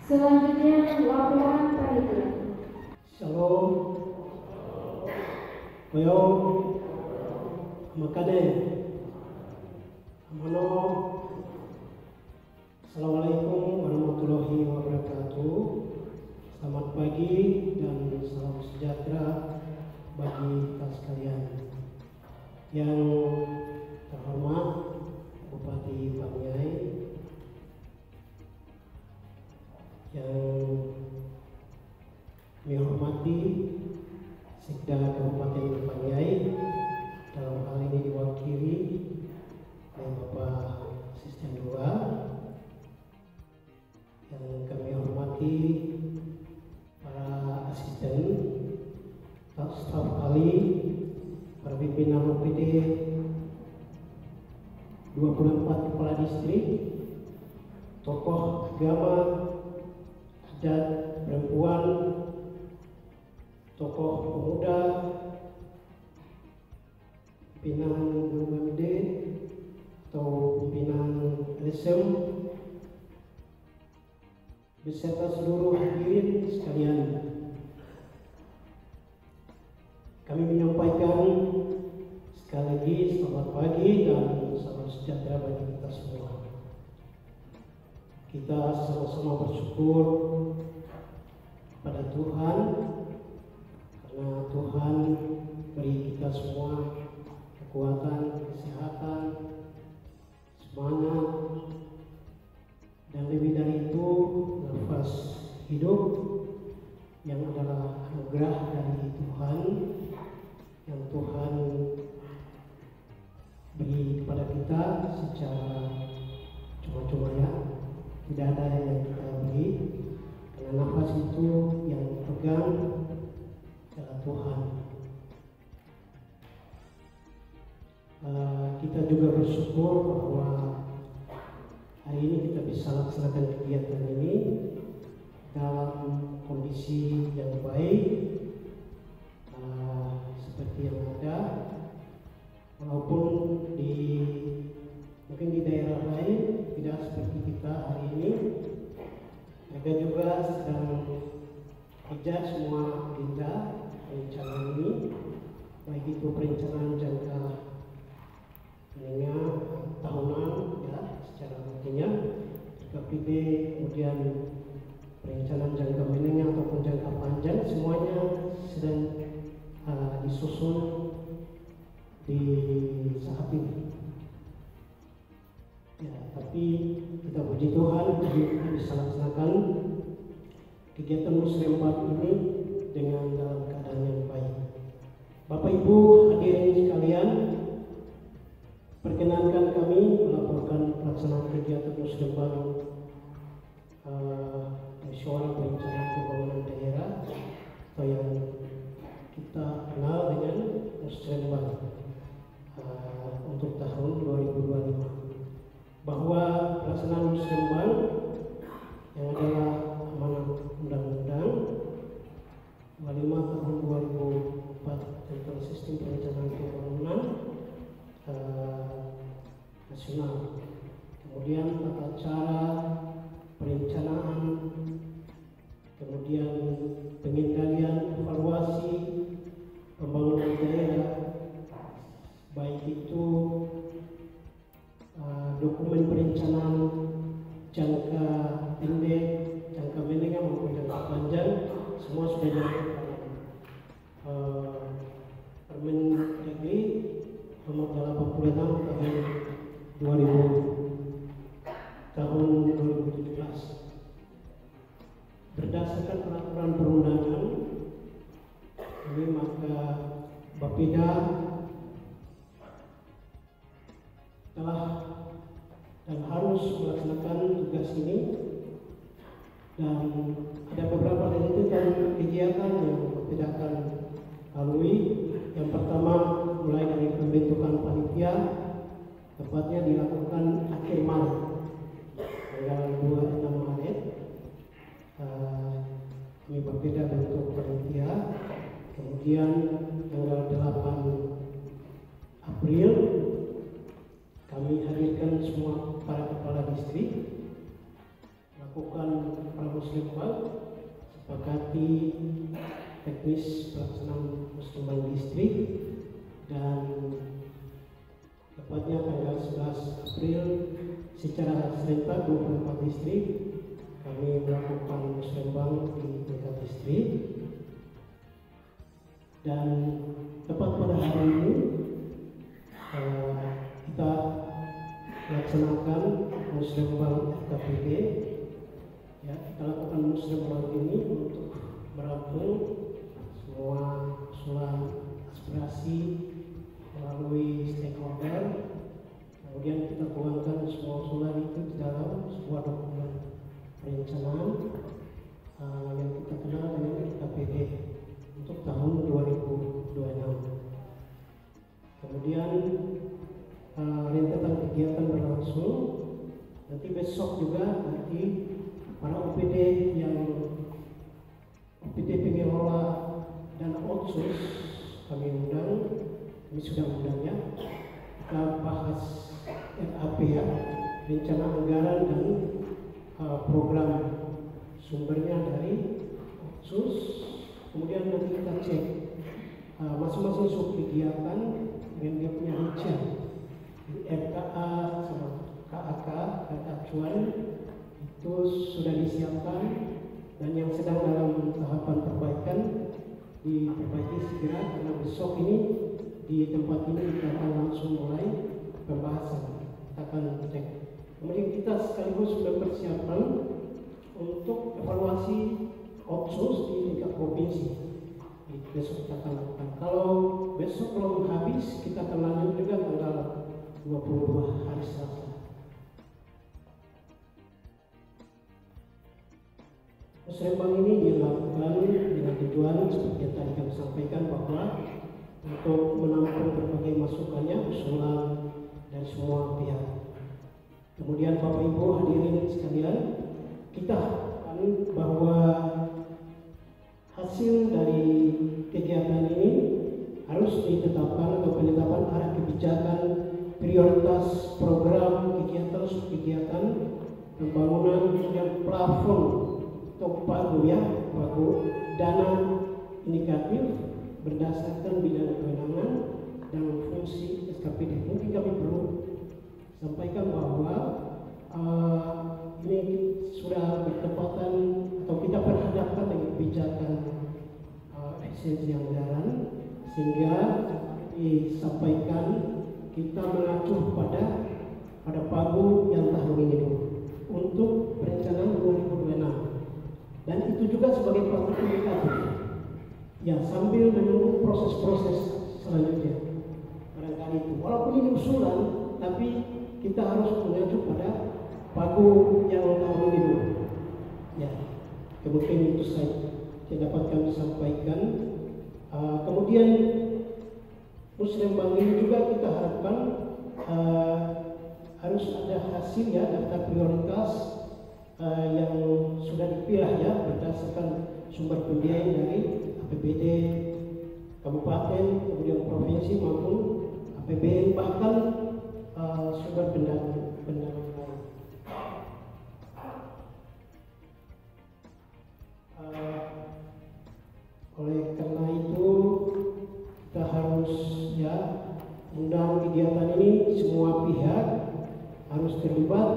Selanjutnya laporan panitia. Shalom. Koyo makane. Amano. Assalamualaikum warahmatullahi wabarakatuh. Selamat pagi dan salam sejahtera bagi kita sekalian. Yang terhormat Bupati Paniai, yang dihormati Sekda Kabupaten Paniai, dalam hal ini diwakili oleh Bapak Asisten 2, yang kami hormati para asisten, staf ahli, para pimpinan OPD, 24 kepala distrik, tokoh agama, adat, perempuan, tokoh pemuda, pimpinan BUMD atau pimpinan LSM, beserta seluruh hadirin sekalian. Kami menyampaikan sekali lagi selamat pagi dan salam sejahtera bagi kita semua. Kita sama-sama bersyukur kepada Tuhan karena Tuhan beri kita semua kekuatan, kesehatan, semangat, dan lebih dari itu nafas hidup yang adalah anugerah dari Tuhan yang Tuhan beri kepada kita secara cuma-cuma, ya, tidak ada yang kita beri, karena nafas itu yang pegang adalah Tuhan. Kita juga bersyukur bahwa hari ini kita bisa laksanakan kegiatan ini dalam kondisi yang baik, seperti yang ada, walaupun mungkin di daerah lain tidak seperti kita hari ini. Mereka juga sedang kejar semua agenda perencanaan ini, baik itu perencanaan jangka menengah, tahunan, ya, secara rutinnya, KPD, kemudian perencanaan jangka menengah ataupun jangka panjang, semuanya sedang disusun di saat ini. Ya, tapi kita puji Tuhan kita bisa laksanakan kegiatan muslimat ini dengan dalam keadaan yang baik. Bapak Ibu hadirin sekalian, perkenankan kami melaporkan pelaksanaan kegiatan muslimat Musyawarah Perencanaan Pembangunan Daerah atau yang kita kenal dengan Muslimat untuk tahun 2025. Bahwa pelaksanaan Muslimat yang adalah amanat Undang-Undang 25 tahun 2004 tentang sistem perencanaan pembangunan nasional, kemudian tata cara perencanaan, kemudian pengendalian evaluasi pembangunan daerah, baik itu dokumen perencanaan jangka pendek, jangka menengah maupun jangka panjang, semua sudah dilakukan. Permendagri nomor 86 tahun 2017. Berdasarkan peraturan perundangan ini, maka Bapeda telah dan harus melaksanakan tugas ini, dan ada beberapa rentetan kegiatan yang Bapeda akan lalui. Yang pertama, mulai dari pembentukan panitia, tepatnya dilakukan akhir Maret, tanggal 26 Maret. Kami Bapeda bentuk panitia, kemudian tanggal 8 April kami hadirkan semua para kepala distrik, lakukan Muslimbang sepakati teknis pelaksanaan Muslimbang distrik, dan tepatnya tanggal 11 April secara serentak 24 distrik kami melakukan Muslimbang di tingkat distrik. Dan tepat pada hari ini kita melaksanakan Muslimbang FKPD. Ya, kita lakukan Muslimbang ini untuk merampung semua usulan aspirasi melalui stakeholder. Kemudian kita tuangkan semua usulan itu di dalam sebuah dokumen perencanaan yang kita kenal dengan FKPD untuk tahun 2026. Kemudian rentetan kegiatan berlangsung. Nanti besok juga nanti para OPD pengelola dan otsus kami undang, kami sudah undangnya. Kita bahas RAP ya, rencana anggaran dan program sumbernya dari otsus. Kemudian nanti kita cek masing-masing sub kegiatan dengan dia punya rincian RKA sama KAK dan acuan itu sudah disiapkan, dan yang sedang dalam tahapan perbaikan diperbaiki segera, karena besok ini di tempat ini kita akan langsung mulai pembahasan. Kita akan cek. Kemudian kita sekaligus sudah persiapan untuk evaluasi otsus di tingkat provinsi. Besok kita akan lakukan. Kalau besok belum habis, kita akan lanjut juga tanggal 22 hari Selasa. Muslimbang ini dilakukan dengan tujuan seperti yang tadi kami sampaikan, bahwa untuk menampung berbagai masukannya, usulan dari semua pihak. Kemudian Bapak Ibu hadirin sekalian, kita harapkan bahwa hasil dari kegiatan ini harus ditetapkan atau penetapan arah kebijakan, prioritas program kegiatan, subkegiatan, pembangunan, kemudian plafon atau pagu dana indikatif berdasarkan bidang kewenangan dan fungsi SKPD. Mungkin kami perlu sampaikan bahwa ini sudah bertepatan atau kita berhadapan dengan kebijakan efisiensi anggaran, sehingga disampaikan kita mengacu pada pagu yang tahun ini dulu untuk perencanaan 2026, dan itu juga sebagai faktor indikatif ya, sambil menunggu proses-proses selanjutnya. Barangkali itu walaupun ini usulan, tapi kita harus mengacu pada pagu yang tahun ini dulu ya. Kemudian itu saya dapat kami sampaikan. Kemudian Muslimbang ini juga kita harapkan harus ada hasil ya, daftar prioritas yang sudah dipilah ya, berdasarkan sumber pembiayaan dari APBD kabupaten, kemudian provinsi maupun APBN, bahkan sumber pendanaan lain. Oleh karena itu kita harus ya undang kegiatan ini, semua pihak harus terlibat,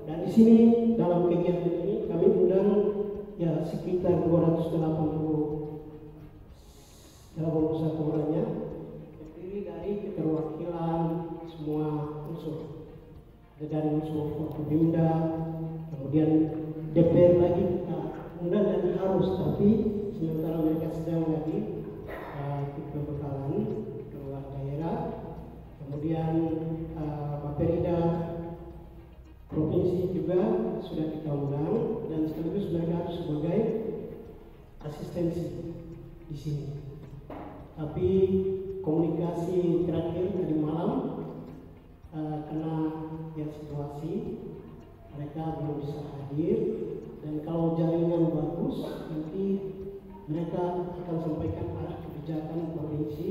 dan di sini dalam kegiatan ini kami undang ya sekitar 281 orangnya, terdiri dari keterwakilan semua unsur. Ada dari unsur Forkopimda, kemudian DPR lagi kita undang dan harus, tapi sementara mereka sedang lagi pembekalan keluar daerah. Kemudian Bapperida provinsi juga sudah kita undang, dan sekaligus mereka harus sebagai asistensi di sini. Tapi komunikasi terakhir tadi malam karena ya situasi mereka belum bisa hadir, dan kalau jaringan bagus nanti mereka akan sampaikan arah kebijakan provinsi,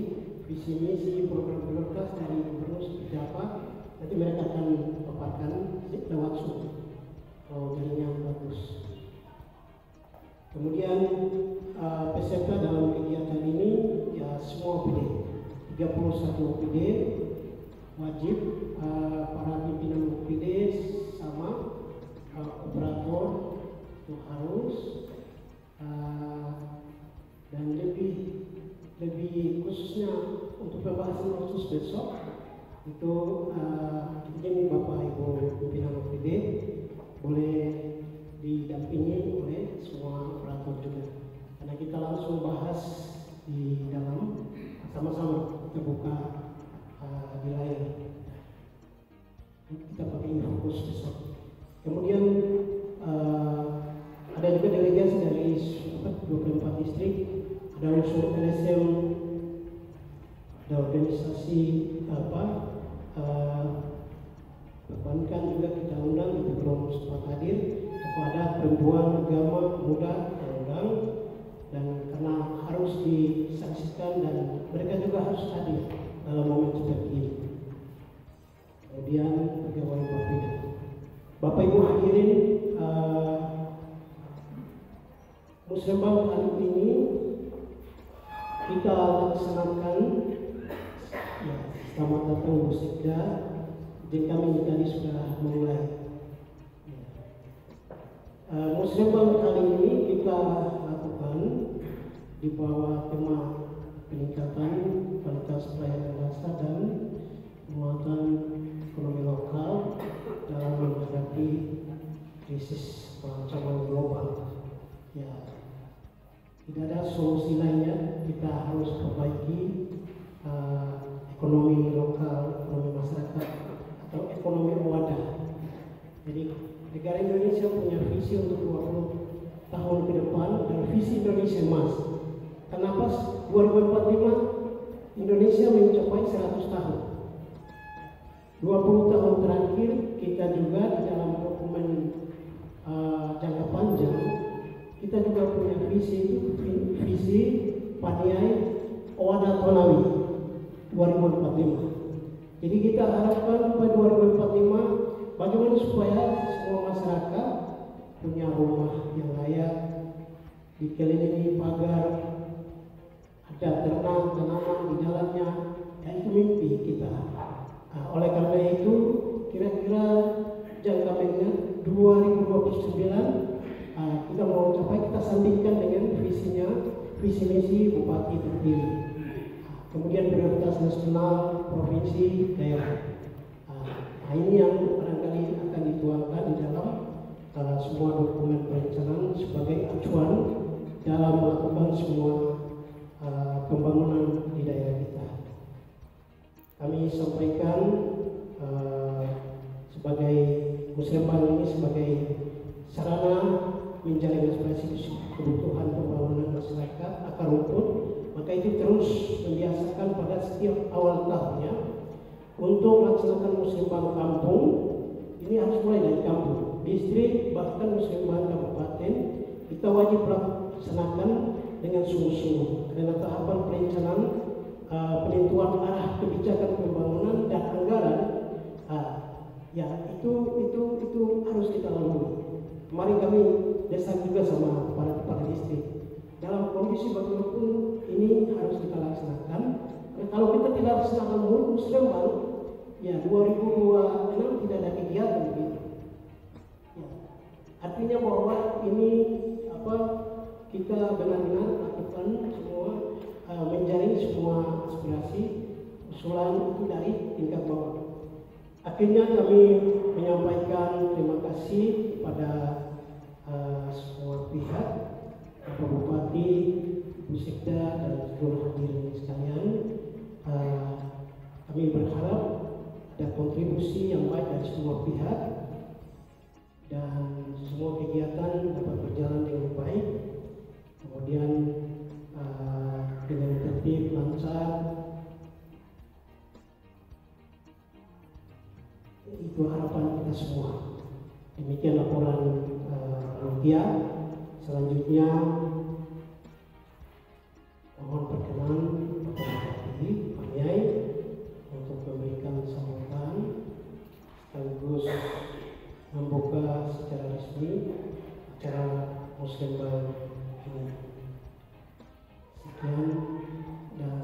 visi misi, program prioritas dari gubernur seperti apa. Nanti mereka akan paparkan lewat Zoom kalau jaringan bagus. Kemudian peserta dalam kegiatan ini ya semua OPD, 31 OPD wajib, para pimpinan OPD sama, operator itu harus, dan lebih khususnya untuk pembahasan khusus besok itu izin Bapak Ibu pimpinan OPD boleh didampingi oleh semua operator juga, karena kita langsung bahas di dalam sama-sama, kita buka di layar, kita pakai ini fokus besok. Kemudian ada juga delegasi dari 24 distrik, ada unsur LSM, ada organisasi perbankan juga kita undang, kita belum sempat hadir. Kepada perempuan, agama, muda, undang, dan karena harus disaksikan dan mereka juga harus hadir dalam momen seperti ini. Kemudian pegawai Bapeda, Bapak Ibu hadirin, musrembang kali ini kita laksanakan ya, selamat datang Bu Sekda. Jadi kami tadi sudah memulai. Musrembang kali ini kita lakukan di bawah tema peningkatan kualitas pelayanan dasar dan penguatan ekonomi lokal dalam menghadapi krisis ancaman global. Ya, tidak ada solusi lainnya, kita harus perbaiki ekonomi lokal, ekonomi masyarakat atau ekonomi wadah. Jadi negara Indonesia punya visi untuk 20 tahun ke depan dan visi Indonesia Emas. Kenapa 2045 Indonesia mencapai 100 tahun? 20 tahun terakhir kita juga di dalam dokumen jangka panjang kita juga punya visi Paniai Owadah Tonawi 2045. Jadi kita harapkan pada 2045 bagaimana supaya semua masyarakat punya rumah yang layak, dikelilingi pagar, ada ternak, tanaman di dalamnya, ya itu mimpi kita. Oleh karena itu, kira-kira jangka menengah 2029 kita mau capai, kita sandingkan dengan visinya, visi misi Bupati terpilih. Kemudian prioritas nasional, provinsi, daerah. Ini yang barangkali akan dituangkan di dalam semua dokumen perencanaan sebagai acuan dalam melakukan semua pembangunan di daerah kita. Kami sampaikan sebagai musrembang ini sebagai sarana menjalin aspirasi kebutuhan pembangunan masyarakat akar rumput, maka itu terus membiasakan pada setiap awal tahunnya untuk melaksanakan musrembang kampung. Ini harus mulai dari kampung, distrik, bahkan musrembang kabupaten kita wajib laksanakan dengan sungguh-sungguh karena tahapan perencanaan penentuan arah kebijakan pembangunan dan anggaran ya itu harus kita lalui. Kemarin kami desak juga sama para kepala distrik dalam kondisi bagaimanapun ini harus kita laksanakan. Kalau kita tidak laksanakan musrembang, ya 2026 tidak ada kegiatan gitu. Ya. Artinya bahwa ini kita benar-benar lakukan semua menjaring semua aspirasi usulan itu dari tingkat bawah. Akhirnya kami menyampaikan terima kasih kepada semua pihak, Bapak Bupati, Bu Sekda, dan seluruh hadirin sekalian. Kami berharap ada kontribusi yang baik dari semua pihak dan semua kegiatan dapat berjalan dengan baik. Kemudian dengan tertib, lancar. Itu harapan kita semua. Demikian laporan panitia. Selanjutnya mohon perkenan Bapak Bupati Paniai untuk memberikan sambutan sekaligus membuka secara resmi acara Muslim baru ini. Sekian, dan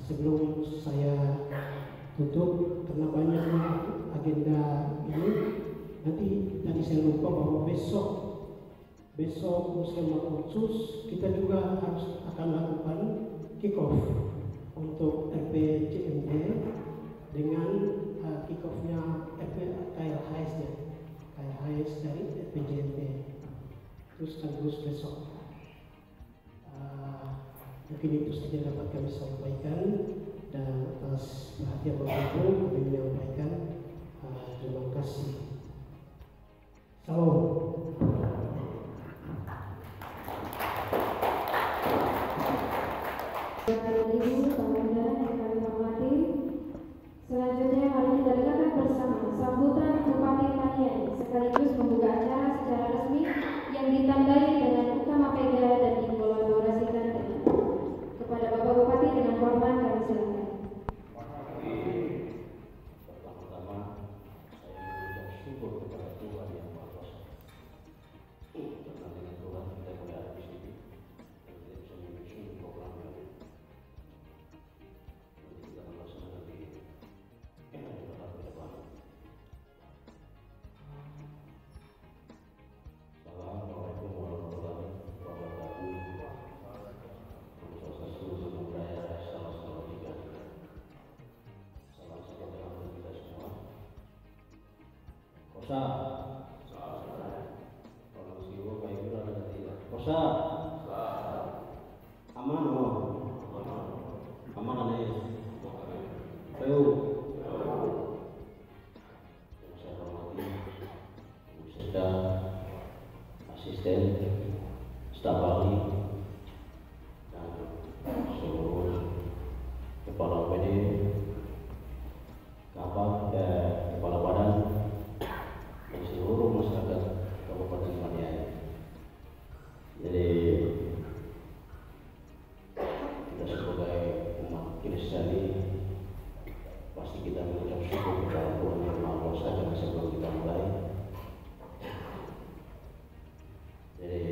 sebelum saya tutup, karena banyaknya agenda ini, nanti tadi saya lupa bahwa besok Muslim khusus kita juga akan lakukan kick off untuk RPJMD dengan kick off-nya KLHS dari RPJMD. Terus sekaligus besok. Mungkin itu saja dapat kami sampaikan, dan atas perhatian Bapak Ibu kami menyampaikan terima kasih. Salam. Bapak Ibu, pemuda yang kami hormati, selanjutnya mari kita dengarkan bersama sambutan Bupati Paniai sekaligus membuka acara secara resmi yang ditandai dengan Ukamapega dan dikolaborasikan dengan kepada Bapak Bupati dengan hormat kami silakan. Pertama-tama saya mengucap syukur kepada Tuhan yang Maha Kuasa. Karena dengan Tuhan kita boleh ada di sini dan kita bisa menyusun program yang nanti kita akan laksanakan di tahap ke depan. Assalamualaikum warahmatullahi wabarakatuh. Salam budaya, salam tiga. Salam sejahtera untuk kita semua. Kosa. Orang siwo kayak gitu ada tidak. Kosa. Aman loh. Aman ada ya. Peu. Yang saya hormati Ibu Seda, asisten, staf ahli, dan seluruh kepala OPD, kepala badan, dan seluruh masyarakat Kabupaten Paniai. Jadi kita sebagai umat Kristen pasti kita mengucap syukur kepada Tuhan yang Maha Kuasa. Karena sebelum kita mulai, jadi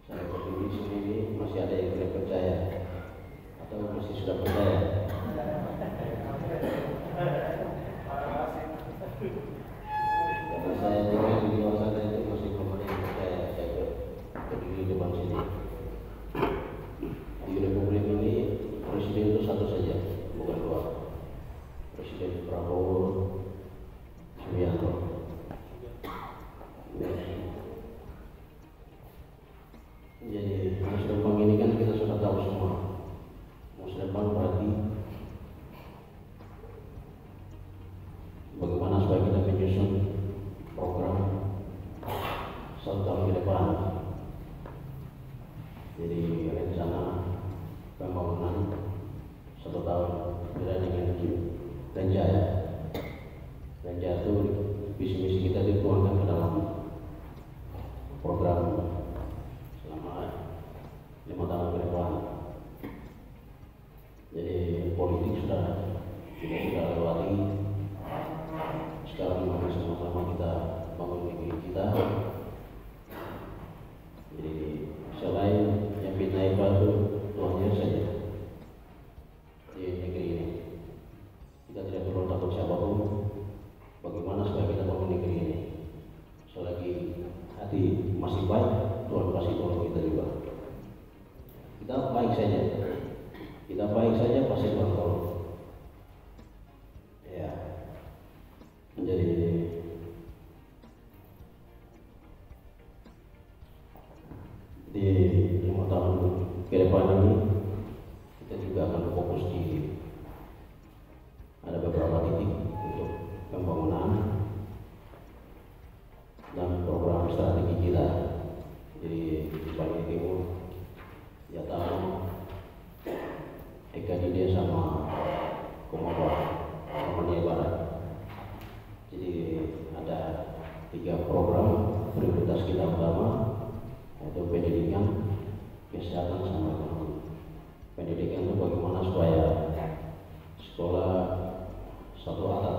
saya berdiri sini masih ada yang tidak percaya atau masih sudah percaya? Karena saya juga di luar sana itu masih belum ada yang percaya saya berdiri di depan sini. Di Republik ini presiden itu satu saja, bukan dua. Presiden Prabowo Subianto. Jadi Musrembang ini kan kita sudah tahu semua. Musrembang berarti bagaimana supaya kita menyusun program 1 tahun ke depan. Jadi rencana pembangunan 1 tahun beda dengan Renjaya. Renjaya itu visi-misi kita dituangkan ke dalam program selama 5 tahun ke depan. Jadi politik kita sudah lewati. Sekarang mari sama-sama kita bangun negeri kita. Jadi selain yang fitnah itu Tuhan saja di negeri ini, kita tidak perlu takut siapapun. Bagaimana supaya kita bangun negeri ini? Selagi hati masih baik, Tuhan pasti tolong kita juga. Kita baik saja pasti Tuhan tolong. Ya, menjadi di 5 tahun ke depan ini kita juga akan fokus di ada beberapa titik untuk pembangunan dan program strategi kita. Jadi di Paniai Timur, Jatau, Ekadide sama Komodo, Paniai Barat. Jadi ada 3 program prioritas kita utama, yaitu pendidikan, kesehatan, sama ekonomi. Pendidikan itu bagaimana supaya sekolah satu atap,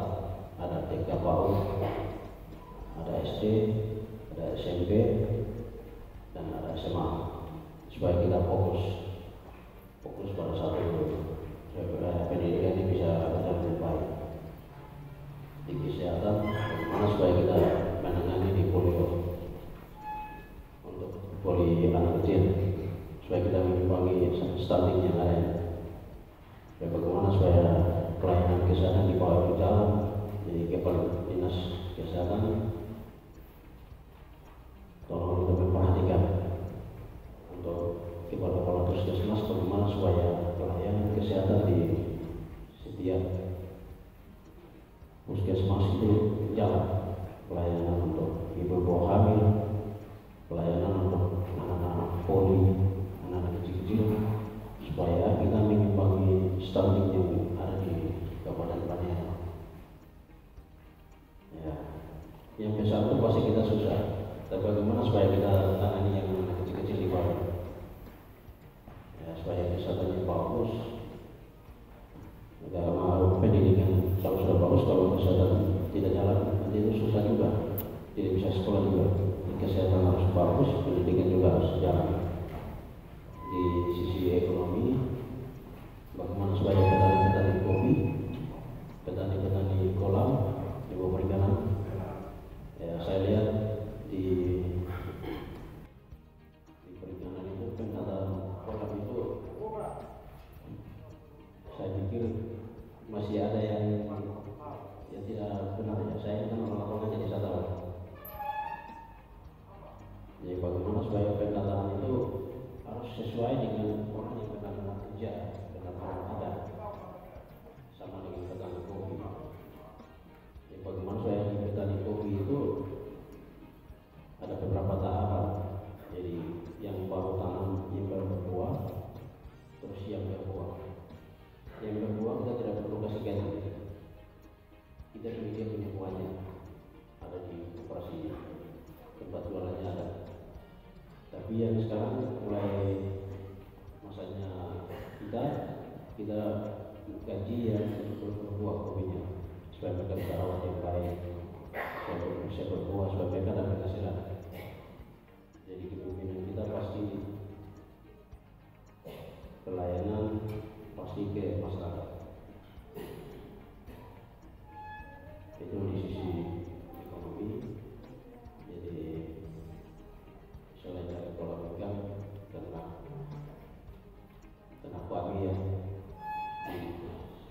ada TK PAUD, ada SD, SMP dan ada SMA, supaya kita fokus pada satu itu, supaya pendidikan ini bisa berjalan lebih baik. Di kesehatan, bagaimana supaya kita menangani di polio, untuk polio anak kecil, supaya kita mengimbangi stunting yang ada. Dan bagaimana supaya pelayanan kesehatan di bawah berjalan. Jadi Kepala Dinas Kesehatan tolong untuk memperhatikan untuk kepala-kepala puskesmas bagaimana supaya pelayanan kesehatan di setiap puskesmas itu jalan. Pelayanan untuk ibu-ibu hamil, pelayanan untuk anak-anak poli, anak-anak kecil-kecil, supaya kita mengimbangi stunting yang ada di Kabupaten Paniai. Ya, yang besar itu pasti kita susah, tapi bagaimana supaya kita tangani yang anak kecil-kecil di bawah, ya, supaya kesehatannya bagus. Negara mau pendidikan kalau sudah bagus, kalau kesehatan tidak jalan nanti itu susah juga, tidak bisa sekolah juga. Kesehatan harus bagus, pendidikan juga harus jalan. Di sisi ekonomi, bagaimana supaya petani-petani kopi, petani-petani kolam, ibu perikanan, ya saya lihat di perikanan itu penataan kolam itu, saya pikir masih ada yang tidak benar ya. Saya kan orang lapangan jadi saya tahu. Jadi bagaimana supaya penataan itu harus sesuai dengan orang yang benar-benar kerja, benar-benar ada, sama dengan petani kopi. Jadi bagaimana supaya di petani kopi itu ada beberapa tahapan. Jadi yang baru tanam, yang baru berbuah, terus yang berbuah. Yang berbuah kita tidak perlu kasih gaji, kita dia punya buahnya, ada di operasi tempat jualannya ada. Tapi yang sekarang mulai masanya kita gaji yang berbuah kopinya, supaya mereka bisa rawat yang baik, supaya bisa berbuah, supaya mereka dapat penghasilan. Jadi kepemimpinan kita pasti pelayanan pasti ke masyarakat. Itu di sisi ekonomi. Jadi selain dari pola pikir tentang pagi ya,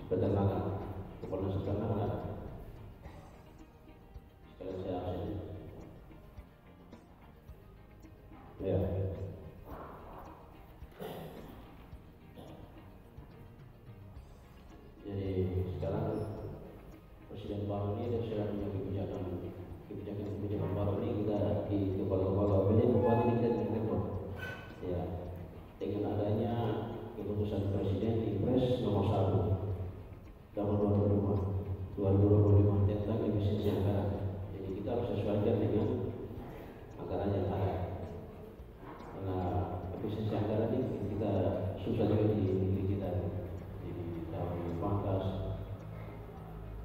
peternakan, kepala peternakan ada. Sekalian saya absen. Ya. Jadi sekarang Presiden baru ini dia sudah punya kebijakan baru ini. Kita di kepala-kepala OPD ini kita direkrut. Ya, dengan adanya keputusan Presiden Impres nomor 1 tahun 2025 tentang efisiensi anggaran. Jadi kita harus sesuaikan dengan anggaran yang ada. Karena efisiensi anggaran ini kita susah juga di negeri kita. Jadi tahun pangkas,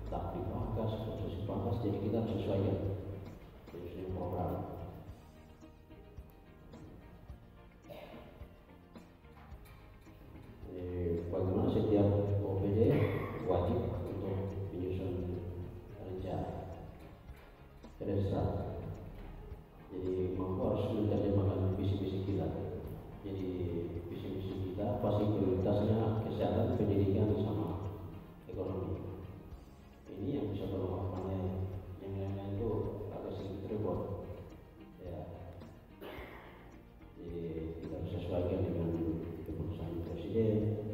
tak dipangkas, proses dipangkas, jadi kita harus sesuaikan dengan program. Bagaimana setiap OPD wajib untuk menyusun rencana desa. Jadi mampu harus menerjemahkan visi-visi kita. Jadi visi-visi kita pasti prioritasnya kesehatan, pendidikan, sama ekonomi. Ini yang bisa tolong Paniai, yang lain-lain itu agak sedikit repot. Ya, jadi kita harus sesuaikan dengan keputusan Presiden.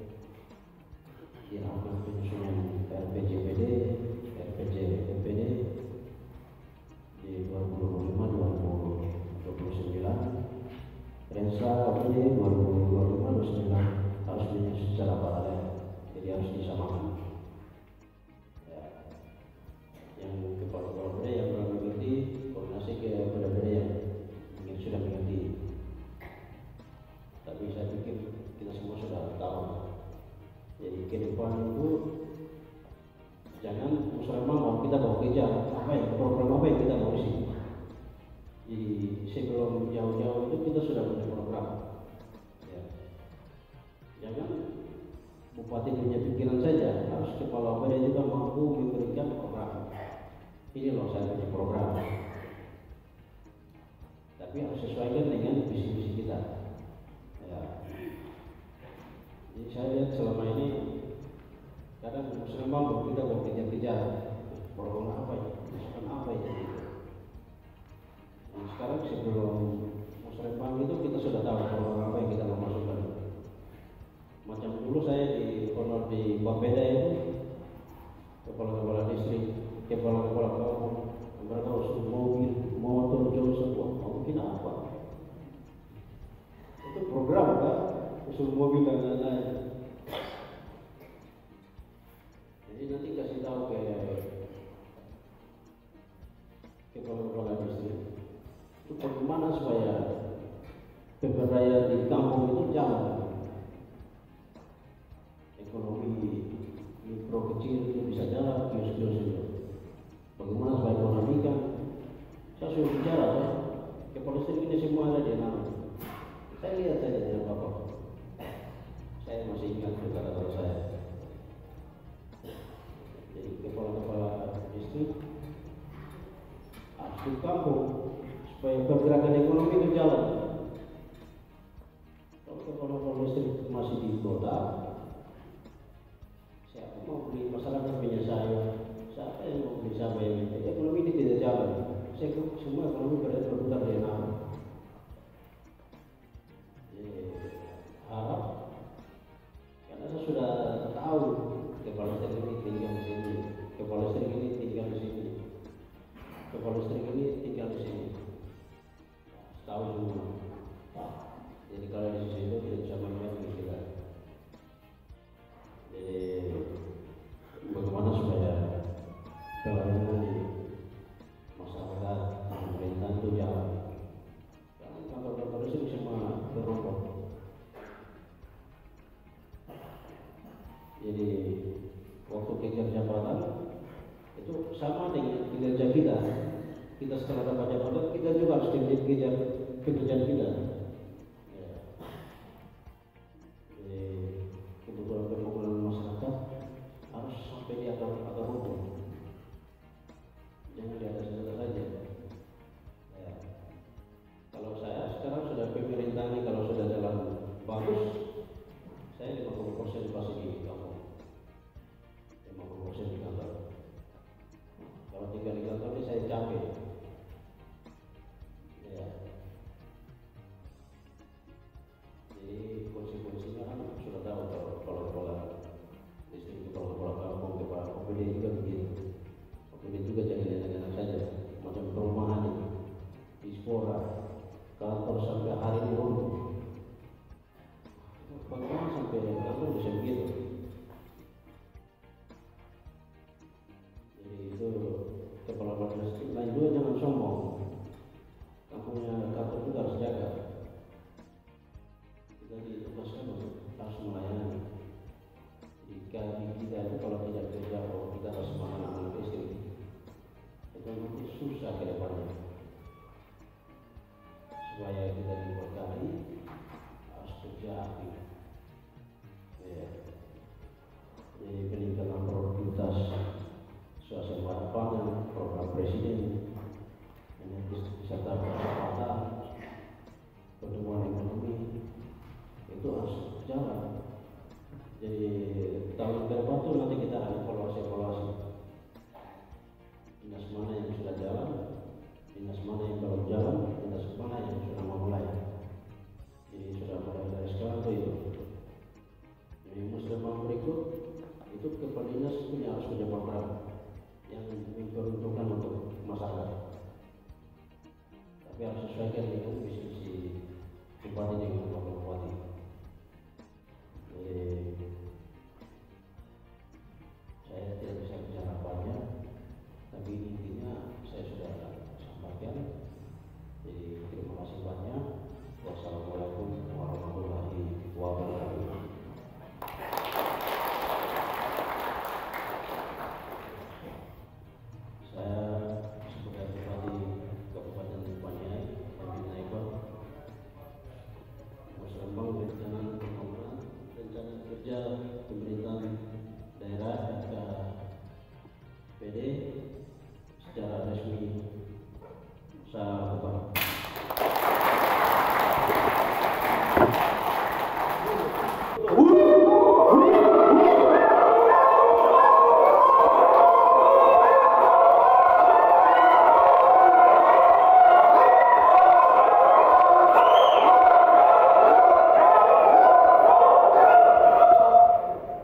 Dilakukan penyusunan RPJPD, RPJMPD di 2025-2029. Rensa OPD 2025-2029 harus sebelum jauh-jauh itu kita sudah punya program. Ya. Jangan bupati punya pikiran saja, harus kepala daerah juga mampu memberikan program. Ini loh saya punya program. Tapi harus sesuaikan dengan visi-visi kita. Ya. Jadi saya lihat selama ini kadang Musrembang kita mau kejar-kejar program apa ya, masukan apa ya. Nah, sekarang sebelum Musrembang itu kita sudah tahu program apa yang kita mau masukkan. Macam dulu saya di honor di Bapeda itu kepala-kepala distrik, kepala-kepala kampung, mereka usul mobil, motor, jauh semua, mau bikin apa? Itu program kan, usul mobil dan lain-lain. Jadi nanti kasih tahu ke kepala-kepala distrik, itu bagaimana supaya pemberdayaan di kampung itu jalan. Ekonomi mikro kecil itu bisa jalan, kios-kios itu. Bagaimana supaya ekonomi kan? Saya sudah bicara kan, kepala distrik ini semua ada di nama. Saya lihat saja dengan bapak. Saya masih ingat kata-kata saya. Jadi kepala-kepala distrik harus di kampung supaya pergerakan ekonomi itu jalan. Kalau kepala-kepala distrik masih di kota, siapa mau beli masyarakat punya saya? Siapa yang mau beli siapa yang minta? Ekonomi ini tidak jalan. Saya semua ekonomi berputar di nama. Harap karena saya sudah tahu kepala distrik ini tinggal di sini, kepala distrik ini tinggal di sini, kepala distrik ini tinggal di sini. Tahu semua. Jadi kalau di sini itu tidak bisa main-main istilah. Jadi bagaimana supaya pelayanan di masyarakat pemerintahan itu jalan. Jangan kantor-kantor itu semua berrombak. Jadi waktu kejar jabatan itu sama dengan kinerja kita. Kita setelah dapat jabatan kita juga harus kejar pekerjaan kita. Ya. Jadi kebutuhan pembangunan masyarakat harus sampai di akar rumput. Jangan di atas saja. Ya. Kalau saya sekarang sudah pemerintahan ini kalau sudah jalan bagus, saya 50% pasti di kampung, 50% di kantor. Kalau tinggal di kantor ini saya capek. Ya. Jadi konsekuensinya kan sudah tahu kalau kepala distrik, kepala kampung, kepala OPD juga begitu. OPD juga jangan enak-enak saja, macam perumahan ini, dispora, kantor sampai hari ini runtuh. Bagaimana sampai kantor bisa begitu? Jadi itu kepala distrik lain juga jangan sombong. Kampungnya kantor juga harus jaga. Kita ditugaskan untuk harus melayani. Jika kita itu kalau tidak kerja, kita harus anak-anak istri, itu nanti susah ke depannya. Supaya kita diberkahi harus kerja aktif. Ya. Jadi peningkatan produktivitas suasana pangan, program presiden, serta percepatan pertumbuhan ekonomi itu harus jalan. Jadi tahun ke depan itu nanti kita akan evaluasi dinas mana yang sudah jalan, dinas mana yang belum jalan, dinas mana yang sudah memulai. Jadi sudah mulai dari sekarang itu. Jadi Musrembang berikut itu kepala dinas harus punya program yang diperuntukkan untuk masyarakat. Tapi harus sesuaikan dengan visi bupati dengan